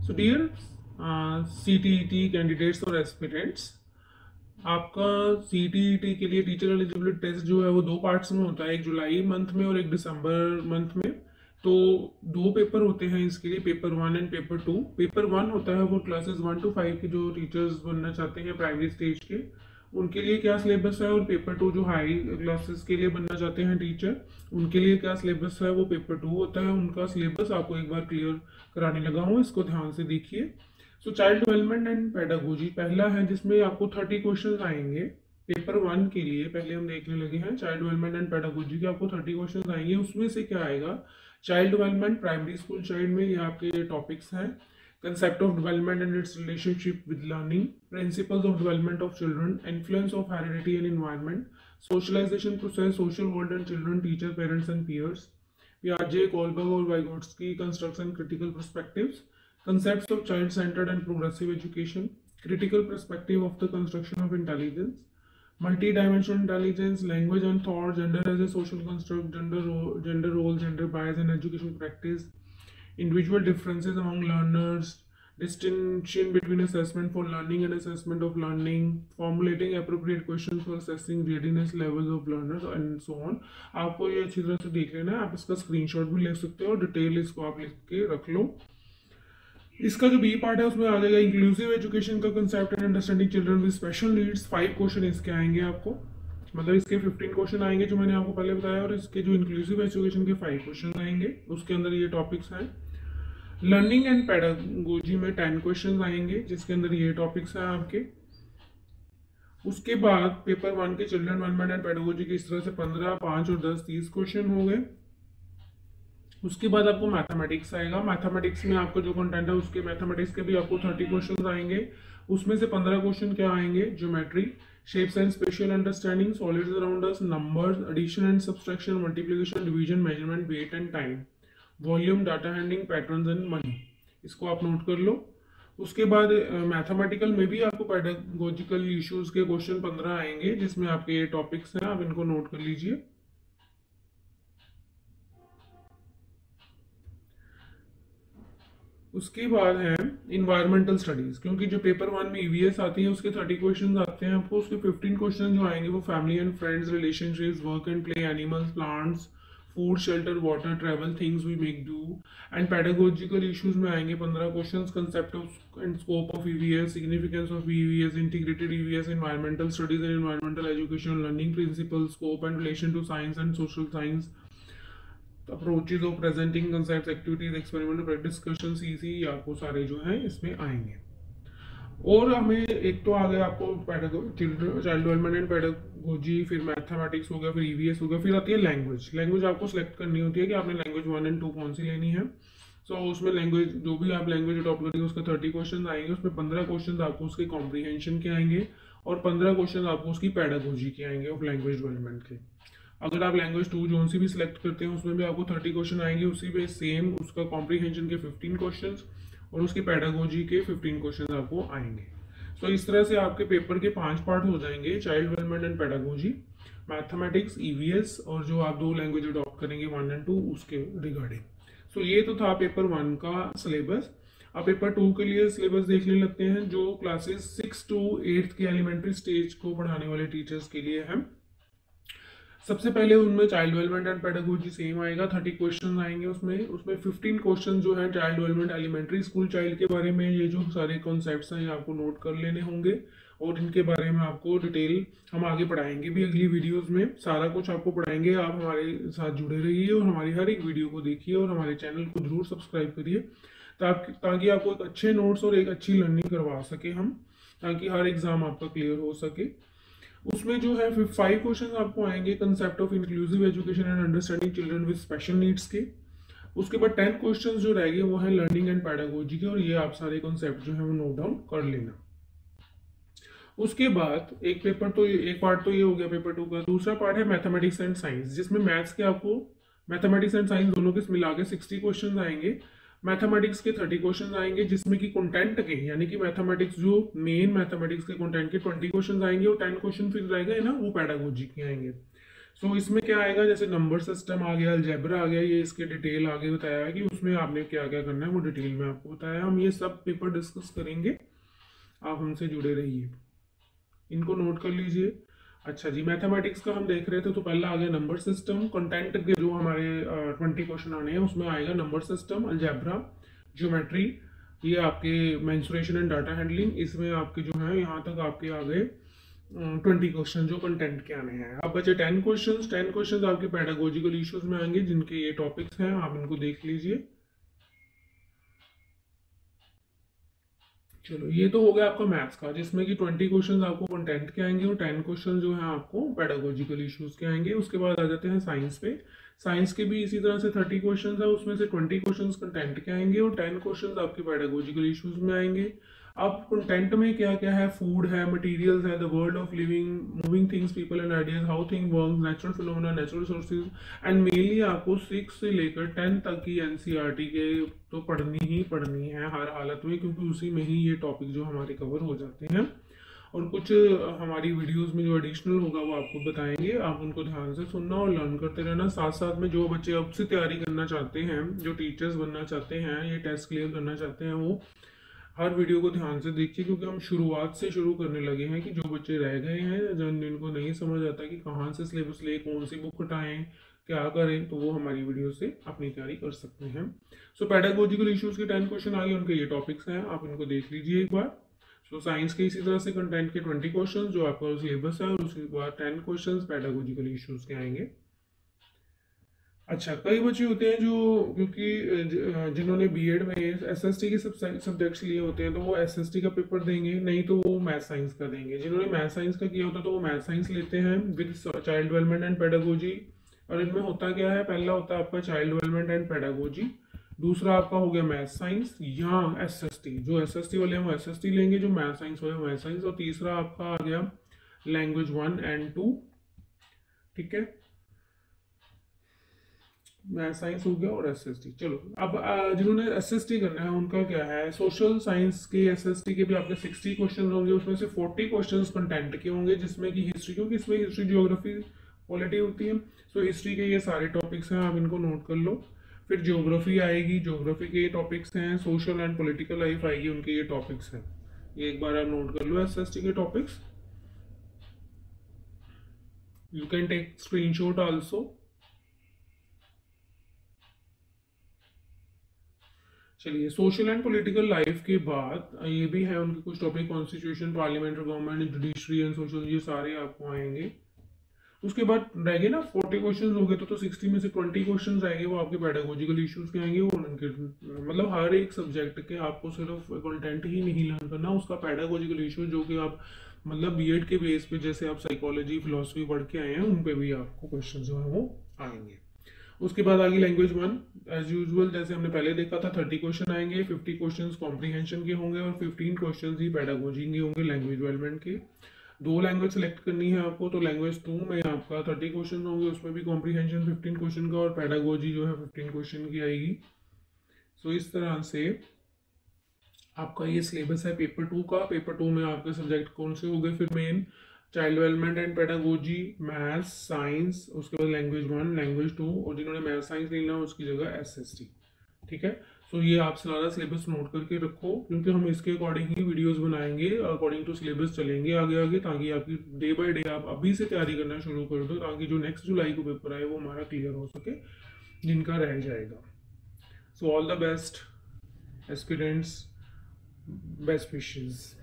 So dear CTET candidates और aspirants, आपका CTET के लिए टीचर एलिजिबिलिटी टेस्ट जो है वो 2 पार्ट्स में होता है, एक जुलाई मंथ में और एक दिसंबर मंथ में। तो 2 पेपर होते हैं इसके लिए, पेपर 1 एंड पेपर 2। पेपर 1 होता है वो क्लासेस 1 to 5 के जो टीचर्स बनना चाहते हैं प्राइमरी स्टेज के, उनके लिए क्या सिलेबस है, और पेपर 2 जो हाई क्लासेस के लिए बनना चाहते हैं टीचर, उनके लिए क्या सिलेबस है, वो पेपर 2 होता है। उनका सिलेबस आपको एक बार क्लियर कराने लगा हूँ, इसको ध्यान से देखिए। सो चाइल्ड डेवलपमेंट एंड पेडागोजी पहला है, जिसमें आपको 30 क्वेश्चन आएंगे पेपर 1 के लिए। पहले हम देखने लगे हैं चाइल्ड डेवलपमेंट एंड पेडागोजी के, आपको 30 क्वेश्चन आएंगे। उसमें से क्या आएगा, child development primary school child में, ये आपके टॉपिक्स हैं। Concept of development and its relationship with learning, principles of development of children, influence of heredity and environment, socialisation process, social world and children, teacher, parents and peers, पियाजे, Kohlberg और Vygotsky, construction critical perspectives, concepts of child-centered and progressive education, critical perspective of the construction of intelligence, multi-dimensional intelligence, language and thought, gender as a social construct, gender role, gender bias in education practice, individual differences among learners, distinction between assessment for learning and assessment of learning, formulating appropriate questions for assessing readiness levels of learners and so on। आपको ये अच्छी तरह से देख लेना है, आप इसका स्क्रीनशॉट भी ले सकते हो और डिटेल इसको आप लिख के रख लो। इसका जो बी पार्ट है उसमें आ जाएगा इंक्लूसिव एजुकेशन का concept and understanding children with special needs. 5 question इसके आएंगे आपको, मतलब इसके 15 क्वेश्चन आएंगे जो मैंने आपको पहले बताया, और इसके जो इंक्लूसिव एजुकेशन के 5 क्वेश्चन आएंगे। उसके अंदर ये टॉपिक्स हैं। लर्निंग एंड पेडागोजी में 10 क्वेश्चन आएंगे, जिसके अंदर ये टॉपिक्स हैं आपके। उसके बाद पेपर 1 के चिल्ड्रन डेवलपमेंट एंड पेडागोजी के इस तरह से 15, 5 और 10, 30 क्वेश्चन हो गए। उसके बाद आपको मैथमेटिक्स आएगा। मैथमेटिक्स में आपको जो कंटेंट है उसके मैथमेटिक्स के भी आपको 30 क्वेश्चन आएंगे। उसमें से 15 क्वेश्चन क्या आएंगे, geometry, shapes and spatial understanding, solids around us, numbers, addition and subtraction, multiplication, division, measurement, weight and time, volume, data handling, patterns and money. इसको आप नोट कर लो। उसके बाद मैथमेटिकल में भी आपको पेडागोजिकल इश्यूज के क्वेश्चन 15 आएंगे, जिसमें आपके ये टॉपिक्स हैं, आप इनको नोट कर लीजिए। उसके बाद है इन्वायरमेंटल स्टडीज, क्योंकि जो पेपर 1 में EVS आती है उसके 30 क्वेश्चन आते हैं आपको। उसके 15 क्वेश्चन जो आएंगे वो family and friends, relationships, work and play, animals, plants, food, shelter, water, travel, things we make do. And pedagogical issues में आएंगे 15 question, concept of and scope of EVS, significance of EVS, integrated EVS, environmental studies and environmental education, learning principle, scope and relation to science and social science, approaches of presenting concept, activities, experiment, practice, discussion, CC, आपको सारे जो हैं इसमें आएंगे। और हमें एक तो आ गया आपको चाइल्ड डेवलपमेंट एंड पेडागोजी, फिर मैथमेटिक्स हो गया, फिर EVS हो गया, फिर आती है लैंग्वेज। लैंग्वेज आपको सेलेक्ट करनी होती है कि आपने लैंग्वेज 1 एंड 2 कौन सी लेनी है। सो उसमें लैंग्वेज जो भी आप लैंग्वेज अडॉप्ट करेंगे उसका 30 क्वेश्चन आएंगे। उसमें 15 क्वेश्चन आपको उसके कॉम्प्रीहेंशन के आएंगे और 15 क्वेश्चन आपको उसकी पेडागोजी के आएंगे ऑफ लैंग्वेज डेवलपमेंट के। अगर आप लैंग्वेज 2 जोन सी भी सिलेक्ट करते हैं उसमें भी आपको 30 क्वेश्चन आएंगे, उसी पे सेम उसका कॉम्प्रीहेंशन के 15 क्वेश्चंस और उसकी पेडागोजी के 15 क्वेश्चंस आपको आएंगे। सो इस तरह से आपके पेपर के 5 पार्ट हो जाएंगे, child development and pedagogy, mathematics, EVS और जो आप 2 लैंग्वेज अडॉप्ट करेंगे 1 एंड 2 उसके रिगार्डिंग। सो ये तो था पेपर 1 का सिलेबस। अब पेपर 2 के लिए सिलेबस देखने लगते हैं, जो क्लासेस 6 to 8 के एलिमेंट्री स्टेज को पढ़ाने वाले टीचर्स के लिए है। सबसे पहले उनमें child development and pedagogy same आएगा, 30 क्वेश्चन आएंगे। उसमें 15 क्वेश्चन जो है child development elementary school child के बारे में, ये जो सारे कॉन्सेप्ट्स हैं ये आपको नोट कर लेने होंगे और इनके बारे में आपको डिटेल हम आगे पढ़ाएंगे भी अगली वीडियोस में, सारा कुछ आपको पढ़ाएंगे। आप हमारे साथ जुड़े रहिए और हमारी हर एक वीडियो को देखिए और हमारे चैनल को जरूर सब्सक्राइब करिए, ताकि आपको एक अच्छे नोट्स और एक अच्छी लर्निंग करवा सके हम, ताकि हर एग्जाम आपका क्लियर हो सके। उसमें जो है 5 क्वेश्चन आपको आएंगे concept of inclusive education and understanding children with special needs के। उसके बाद 10 क्वेश्चन जो रहेंगे वो है लर्निंग एंड पेडागोजी के, और ये आप सारे कॉन्सेप्ट जो है वो नोट डाउन कर लेना। उसके बाद एक पार्ट तो ये हो गया पेपर 2 का। दूसरा पार्ट है मैथमेटिक्स एंड साइंस, जिसमें मैथ्स के आपको मैथमेटिक्स एंड साइंस दोनों के मिला के 60 क्वेश्चन आएंगे। मैथमेटिक्स के 30 क्वेश्चन आएंगे, जिसमें कि कंटेंट के यानी कि मैथमेटिक्स जो मेन मैथमेटिक्स के कंटेंट के 20 क्वेश्चन आएंगे और 10 क्वेश्चन फिर रहेगा ना वो पेडागोजी के आएंगे। सो इसमें क्या आएगा, जैसे नंबर सिस्टम आ गया, अलजेब्रा आ गया, ये इसके डिटेल आगे बताया है कि उसमें आपने क्या क्या करना है, वो डिटेल में आपको बताया। हम ये सब पेपर डिस्कस करेंगे, आप हमसे जुड़े रहिए, इनको नोट कर लीजिए। अच्छा जी, मैथमेटिक्स का हम देख रहे थे, तो पहला आ गया नंबर सिस्टम। कंटेंट के जो हमारे 20 क्वेश्चन आने हैं उसमें आएगा नंबर सिस्टम, अलजेब्रा, ज्योमेट्री, ये आपके मेंसुरेशन एंड डाटा हैंडलिंग, इसमें आपके जो है यहाँ तक आपके आ गए 20 क्वेश्चन जो कंटेंट के आने हैं। अब बचे 10 क्वेश्चन। 10 क्वेश्चन आपके पेडागोजिकल इश्यूज में आएंगे, जिनके ये टॉपिक्स हैं, आप इनको देख लीजिए। चलो, ये तो हो गया आपका मैथ्स का, जिसमें कि 20 क्वेश्चन आपको कंटेंट के आएंगे और 10 क्वेश्चन जो है आपको पेडागोजिकल इश्यूज के आएंगे। उसके बाद आ जाते हैं साइंस पे। साइंस के भी इसी तरह से 30 क्वेश्चन है, उसमें से 20 क्वेश्चन कंटेंट के आएंगे और 10 क्वेश्चन आपके पेडागोजिकल इश्यूज में आएंगे। अब कंटेंट में क्या क्या है, फूड है, मटेरियल्स है, the world of living, moving things, people and ideas, how thing work, natural phenomena, natural resources, and mainly आपको 6 से लेकर 10 तक की एनसीईआरटी के तो पढ़नी ही पढ़नी है हर हालत में, क्योंकि उसी में ही ये टॉपिक जो हमारे कवर हो जाते हैं। और कुछ हमारी वीडियोस में जो एडिशनल होगा वो आपको बताएंगे, आप उनको ध्यान से सुनना और लर्न करते रहना। साथ साथ में जो बच्चे अब से तैयारी करना चाहते हैं, जो टीचर्स बनना चाहते हैं, ये टेस्ट क्लियर करना चाहते हैं, वो हर वीडियो को ध्यान से देखिए, क्योंकि हम शुरुआत से शुरू करने लगे हैं कि जो बच्चे रह गए हैं, जिनको नहीं समझ आता कि कहाँ से सिलेबस ले, कौन सी बुक हटाएं, क्या करें, तो वो हमारी वीडियो से अपनी तैयारी कर सकते हैं। सो पेडागोजिकल इश्यूज के 10 क्वेश्चन आगे, उनके ये टॉपिक्स हैं, आप इनको देख लीजिए एक बार। सो साइंस के इसी तरह से कंटेंट के 20 क्वेश्चन जो आपका सिलेबस है, और उसके बाद 10 क्वेश्चन पेडागोजिकल इश्यूज के आएंगे। अच्छा, कई बच्चे होते हैं जो, क्योंकि जिन्होंने बीएड में एसएसटी के सब्जेक्ट्स लिए होते हैं, तो वो एसएसटी का पेपर देंगे, नहीं तो वो मैथ साइंस का देंगे। जिन्होंने मैथ साइंस का किया होता है तो वो मैथ साइंस लेते हैं with child development and pedagogy. और इनमें होता क्या है, पहला होता है आपका चाइल्ड डेवलपमेंट एंड पेडागोजी, दूसरा आपका हो गया मैथ साइंस या एसएसटी। जो एसएसटी वाले हैं वो एसएसटी लेंगे, जो मैथ साइंस वाले मैथ साइंस, और तीसरा आपका आ गया लैंग्वेज 1 एंड 2। ठीक है, मैथ साइंस हो गया और एसएसटी। चलो, अब जिन्होंने एसएसटी करना है उनका क्या है, सोशल साइंस के एसएसटी के भी आपके 60 क्वेश्चन होंगे, उसमें से 40 क्वेश्चन कंटेंट के होंगे, जिसमें कि हिस्ट्री, क्योंकि इसमें हिस्ट्री, ज्योग्राफी, पॉलिटी होती है। सो हिस्ट्री के ये सारे टॉपिक्स हैं, आप इनको नोट कर लो। फिर ज्योग्राफी आएगी, ज्योग्राफी के ये टॉपिक्स हैं। सोशल एंड पॉलिटिकल लाइफ आएगी, उनके ये टॉपिक्स हैं। ये एक बार आप नोट कर लो एसएसटी के topics. You can take screenshot also. चलिए, सोशल एंड पॉलिटिकल लाइफ के बाद ये भी है उनके कुछ topic, constitution, parliamentary government, judiciary and social, ये सारे आपको आएंगे। उसके बाद रह गए ना 40 क्वेश्चन हो गए, तो 60 में से 20 क्वेश्चन रहेंगे वो आपके पेडागोजिकल इश्यूज के आएंगे। वो उनके मतलब हर एक सब्जेक्ट के आपको सिर्फ कंटेंट ही नहीं लर्न करना, उसका पेडागोजिकल इशू जो कि आप मतलब बीएड के बेस पे, जैसे आप साइकोलॉजी, फिलोसफी पढ़ के आए हैं, उन पे भी आपको क्वेश्चन जो है वो आएंगे। उसके बाद आगे लैंग्वेज 1, एज यूजुअल जैसे हमने पहले देखा था, 30 क्वेश्चन आएंगे, 50 क्वेश्चन कॉम्प्रीहेंशन के होंगे और 15 क्वेश्चन ही पेडागोजी के होंगे, लैंग्वेज डेवलपमेंट के। 2 लैंग्वेज सेलेक्ट करनी है आपको, तो लैंग्वेज 2 में आपका 30 क्वेश्चन होंगे, उसमें भी कॉम्प्रीहेंशन 15 क्वेश्चन का और पेडागोजी जो है 15 क्वेश्चन की आएगी। सो इस तरह से आपका ये सिलेबस है पेपर 2 का। पेपर 2 में आपके सब्जेक्ट कौन से हो गए फिर main, child development and pedagogy, maths, science, उसके बाद लैंग्वेज 1, लैंग्वेज 2, और जिन्होंने मैथ साइंस लेना उसकी जगह एसएसटी। ठीक है, सो ये आप सारा सिलेबस नोट करके रखो, क्योंकि हम इसके अकॉर्डिंग ही वीडियोस बनाएंगे, अकॉर्डिंग टू सिलेबस चलेंगे आगे आगे, ताकि आपकी डे बाय डे आप अभी से तैयारी करना शुरू कर दो, ताकि जो नेक्स्ट जुलाई को पेपर आए वो हमारा क्लियर हो सके, जिनका रह जाएगा। So all the best aspirants, best wishes.